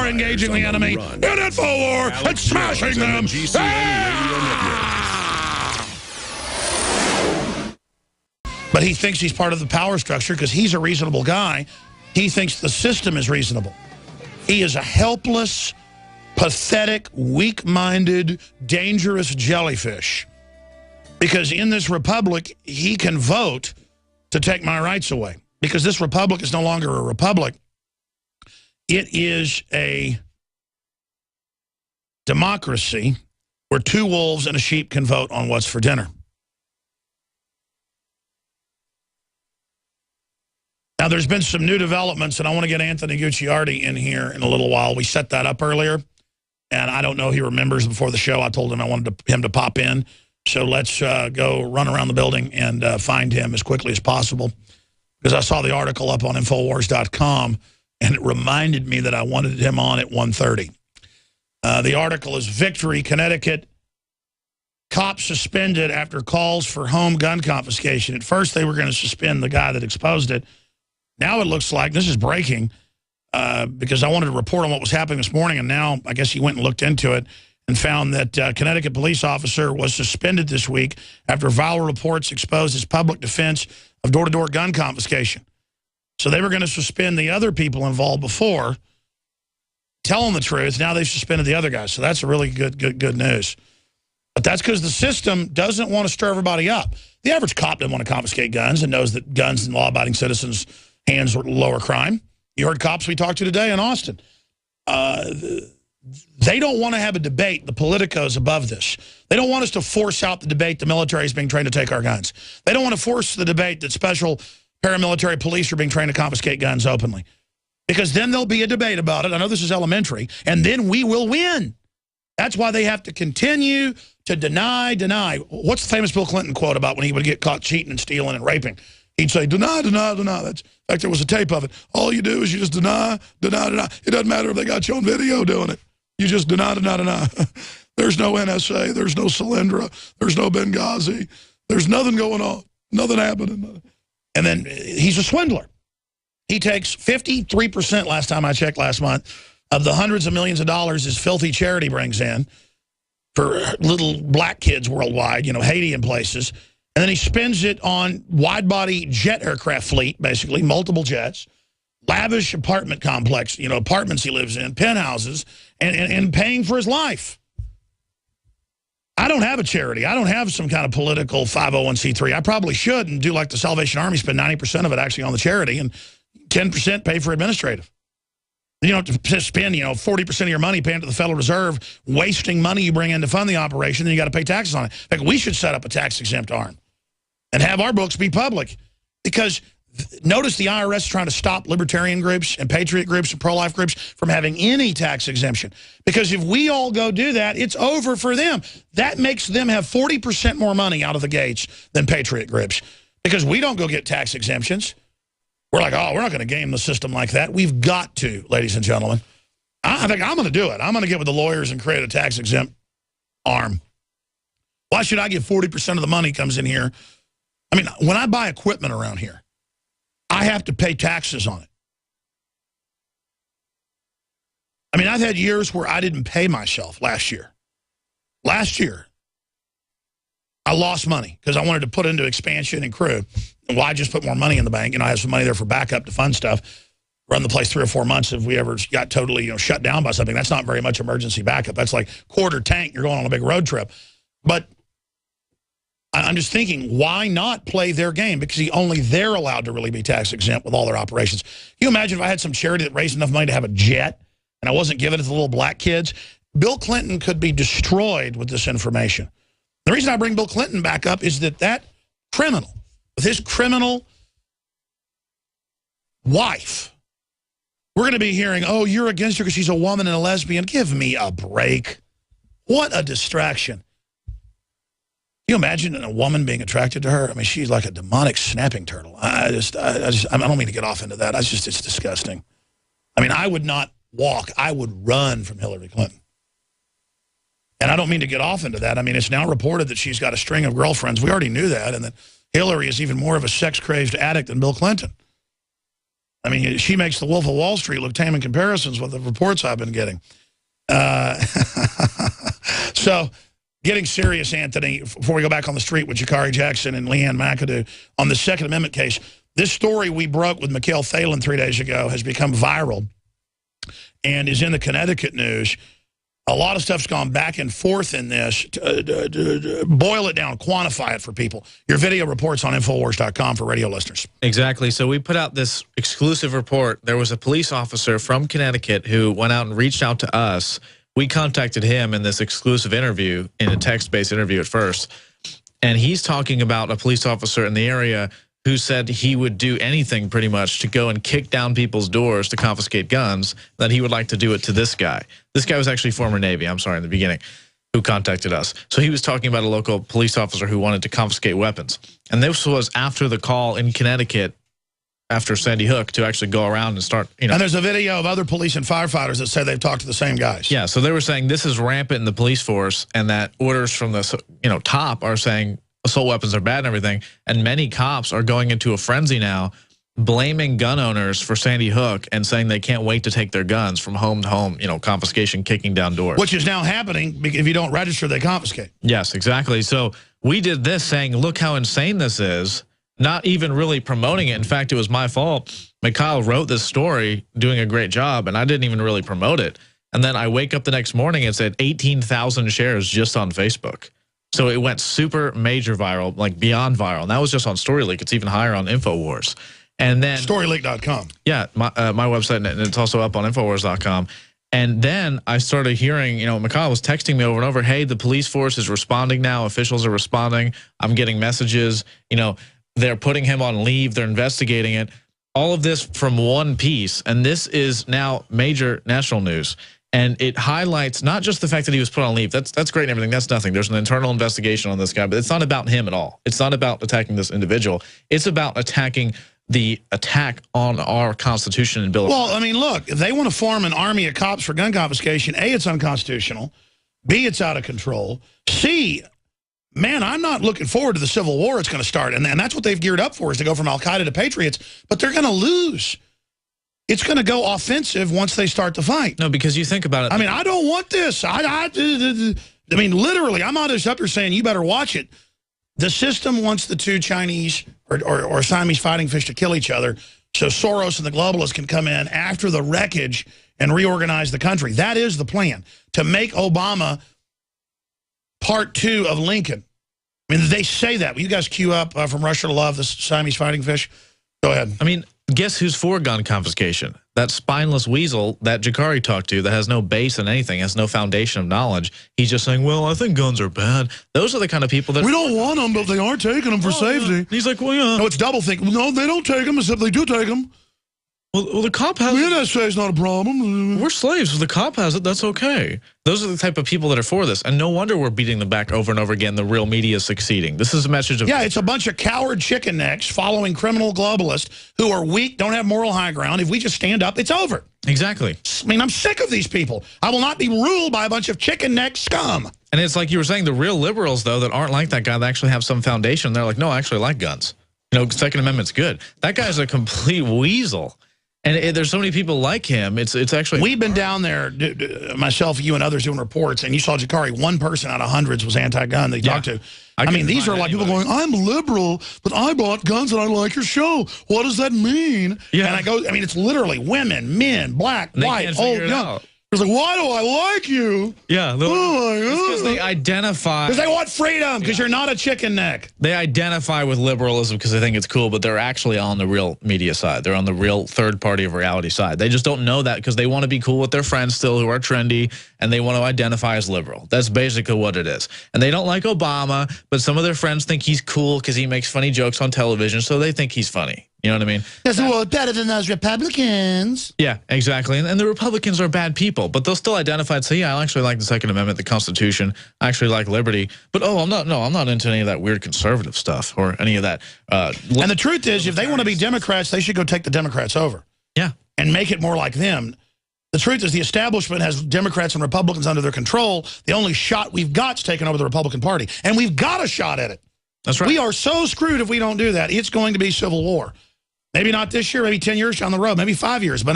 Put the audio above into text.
engaging the enemy in InfoWar and smashing them. But he thinks he's part of the power structure because he's a reasonable guy. He thinks the system is reasonable. He is a helpless, pathetic, weak-minded, dangerous jellyfish. Because in this republic, he can vote to take my rights away. Because this republic is no longer a republic. It is a democracy where 2 wolves and a sheep can vote on what's for dinner. Now, there's been some new developments, and I want to get Anthony Gucciardi in here in a little while. We set that up earlier, and I don't know if he remembers before the show. I told him I wanted him to pop in. So let's go run around the building and find him as quickly as possible. Because I saw the article up on Infowars.com, and it reminded me that I wanted him on at 1:30. The article is Victory, Connecticut. Cops suspended after calls for home gun confiscation. At first, they were going to suspend the guy that exposed it. Now it looks like, this is breaking, because I wanted to report on what was happening this morning, and now I guess he went and looked into it and found that a Connecticut police officer was suspended this week after viral reports exposed his public defense of door-to-door gun confiscation. So they were going to suspend the other people involved before, telling the truth. Now they've suspended the other guys. So that's a really good news. But that's because the system doesn't want to stir everybody up. The average cop doesn't want to confiscate guns and knows that guns in law-abiding citizens' hands lower crime. You heard cops we talked to today in Austin. They don't want to have a debate. The politicos above this. They don't want us to force out the debate the military is being trained to take our guns. They don't want to force the debate that special paramilitary police are being trained to confiscate guns openly. Because then there'll be a debate about it. I know this is elementary. And then we will win. That's why they have to continue to deny. What's the famous Bill Clinton quote about when he would get caught cheating and stealing and raping? He'd say, deny. That's, in fact, there was a tape of it. All you do is you just deny. It doesn't matter if they got you on video doing it. You just deny. There's no NSA. There's no Solyndra. There's no Benghazi. There's nothing going on. Nothing happening. And then he's a swindler. He takes 53% last time I checked last month of the hundreds of millions of dollars his filthy charity brings in for little black kids worldwide, Haiti and places. And then he spends it on wide-body jet aircraft fleet, basically, multiple jets, lavish apartment complex, apartments he lives in, penthouses, and paying for his life. I don't have a charity. I don't have some kind of political 501c3. I probably should and do like the Salvation Army, spend 90% of it actually on the charity and 10% pay for administrative. You don't have to spend, 40% of your money paying to the Federal Reserve, wasting money you bring in to fund the operation, then you got to pay taxes on it. In fact, we should set up a tax-exempt arm and have our books be public. Because notice the IRS is trying to stop libertarian groups and patriot groups and pro-life groups from having any tax exemption. Because if we all go do that, it's over for them. That makes them have 40% more money out of the gates than patriot groups. Because we don't go get tax exemptions. We're like, oh, we're not going to game the system like that. We've got to, ladies and gentlemen. I think I'm going to do it. I'm going to get with the lawyers and create a tax-exempt arm. Why should I give 40% of the money comes in here? I mean, when I buy equipment around here, I have to pay taxes on it. I mean, I've had years where I didn't pay myself last year. Last year, I lost money because I wanted to put into expansion and crew. And why just put more money in the bank? I have some money there for backup to fund stuff. Run the place 3 or 4 months if we ever got totally shut down by something. That's not very much emergency backup. That's like quarter tank. You're going on a big road trip. But I'm just thinking, why not play their game? Because only they're allowed to really be tax exempt with all their operations. Can you imagine if I had some charity that raised enough money to have a jet and I wasn't giving it to the little black kids? Bill Clinton could be destroyed with this information. The reason I bring Bill Clinton back up is that criminal, with his criminal wife, we're going to be hearing, oh, you're against her because she's a woman and a lesbian. Give me a break. What a distraction. Can you imagine a woman being attracted to her? I mean, she's like a demonic snapping turtle. I don't mean to get off into that. It's disgusting. I mean, I would not walk. I would run from Hillary Clinton. And I don't mean to get off into that. I mean, it's now reported that she's got a string of girlfriends. We already knew that. And that Hillary is even more of a sex-crazed addict than Bill Clinton. I mean, she makes the Wolf of Wall Street look tame in comparisons with the reports I've been getting. So, getting serious, Anthony, before we go back on the street with Jakari Jackson and Leanne McAdoo on the Second Amendment case, this story we broke with Mikhail Thalen 3 days ago has become viral and is in the Connecticut news. A lot of stuff's gone back and forth in this. Boil it down, quantify it for people. Your video reports on Infowars.com for radio listeners. Exactly. So we put out this exclusive report. There was a police officer from Connecticut who went out and reached out to us. We contacted him in this exclusive interview, in a text-based interview at first. And he's talking about a police officer in the area who said he would do anything pretty much to go and kick down people's doors to confiscate guns, that he would like to do it to this guy. This guy was actually former Navy, I'm sorry, in the beginning, who contacted us. So he was talking about a local police officer who wanted to confiscate weapons. And this was after the call in Connecticut, after Sandy Hook, to actually go around and start, you know. And there's a video of other police and firefighters that say they've talked to the same guys. Yeah, so they were saying this is rampant in the police force, and that orders from the, you know, top are saying assault weapons are bad and everything, and many cops are going into a frenzy now, blaming gun owners for Sandy Hook and saying they can't wait to take their guns from home to home, you know, confiscation, kicking down doors. Which is now happening. If you don't register, they confiscate. Yes, exactly. So we did this saying, look how insane this is, not even really promoting it. In fact, it was my fault. Mikhail wrote this story, doing a great job, and I didn't even really promote it. And then I wake up the next morning and said 18,000 shares just on Facebook. So it went super major viral, like beyond viral. And that was just on StoryLeak. It's even higher on InfoWars. And then StoryLeak.com. Yeah, my website, and it's also up on Infowars.com. And then I started hearing, you know, Mikhail was texting me over and over, hey, the police force is responding now. Officials are responding. I'm getting messages. You know, they're putting him on leave. They're investigating it. All of this from one piece. And this is now major national news. And it highlights not just the fact that he was put on leave. That's great and everything. That's nothing. There's an internal investigation on this guy, but it's not about him at all. It's not about attacking this individual. It's about attacking the attack on our Constitution and Bill of Rights. Well, I mean, look, if they want to form an army of cops for gun confiscation, A, it's unconstitutional. B, it's out of control. C, man, I'm not looking forward to the Civil War it's going to start. And that's what they've geared up for, is to go from Al-Qaeda to Patriots. But they're going to lose. It's going to go offensive once they start the fight. No, because you think about it. I mean, I don't want this. I mean, literally, I'm not just up here saying you better watch it. The system wants the two Chinese or Siamese fighting fish to kill each other so Soros and the globalists can come in after the wreckage and reorganize the country. That is the plan, to make Obama part 2 of Lincoln. I mean, they say that. Will you guys queue up From Russia to Love, the Siamese fighting fish? Go ahead. I mean, guess who's for gun confiscation? That spineless weasel that Jakari talked to that has no base in anything, has no foundation of knowledge. He's just saying, well, I think guns are bad. Those are the kind of people that... We don't want them, but they are taking them for safety. Yeah. He's like, well, yeah. No, it's double think. No, they don't take them, except they do take them. Well, the cop has it. The NSA is not a problem. We're slaves. If the cop has it, that's okay. Those are the type of people that are for this. And no wonder we're beating them back over and over again. The real media is succeeding. This is a message of... Yeah, it's a bunch of coward chicken necks following criminal globalists who are weak, don't have moral high ground. If we just stand up, it's over. Exactly. I mean, I'm sick of these people. I will not be ruled by a bunch of chicken neck scum. And it's like you were saying, the real liberals, though, that aren't like that guy, that actually have some foundation. They're like, no, I actually like guns. You know, Second Amendment's good. That guy's a complete weasel. And there's so many people like him. It's actually... We've been down there, myself, you, and others doing reports, and you saw Jakari, one person out of hundreds was anti-gun they talked to. I mean, these are like people going, I'm liberal, but I bought guns and I like your show. What does that mean? Yeah. And I go, I mean, it's literally women, men, black, white, old, young. It's like, why do I like you? Yeah. Because they identify... Because they want freedom, because you're not a chicken neck. They identify with liberalism because they think it's cool, but they're actually on the real media side. They're on the real third party of reality side. They just don't know that because they want to be cool with their friends still who are trendy, and they want to identify as liberal. That's basically what it is. And they don't like Obama, but some of their friends think he's cool because he makes funny jokes on television, so they think he's funny. You know what I mean? Yes, well, better than those Republicans. Yeah, exactly. And the Republicans are bad people, but they'll still identify and say, yeah, I actually like the Second Amendment, the Constitution. I actually like liberty. But, oh, I'm not into any of that weird conservative stuff or any of that. And the truth is, if they want to be Democrats, they should go take the Democrats over. Yeah. And make it more like them. The truth is the establishment has Democrats and Republicans under their control. The only shot we've got is taking over the Republican Party. And we've got a shot at it. That's right. We are so screwed if we don't do that. It's going to be civil war. Maybe not this year, maybe 10 years down the road, maybe 5 years, but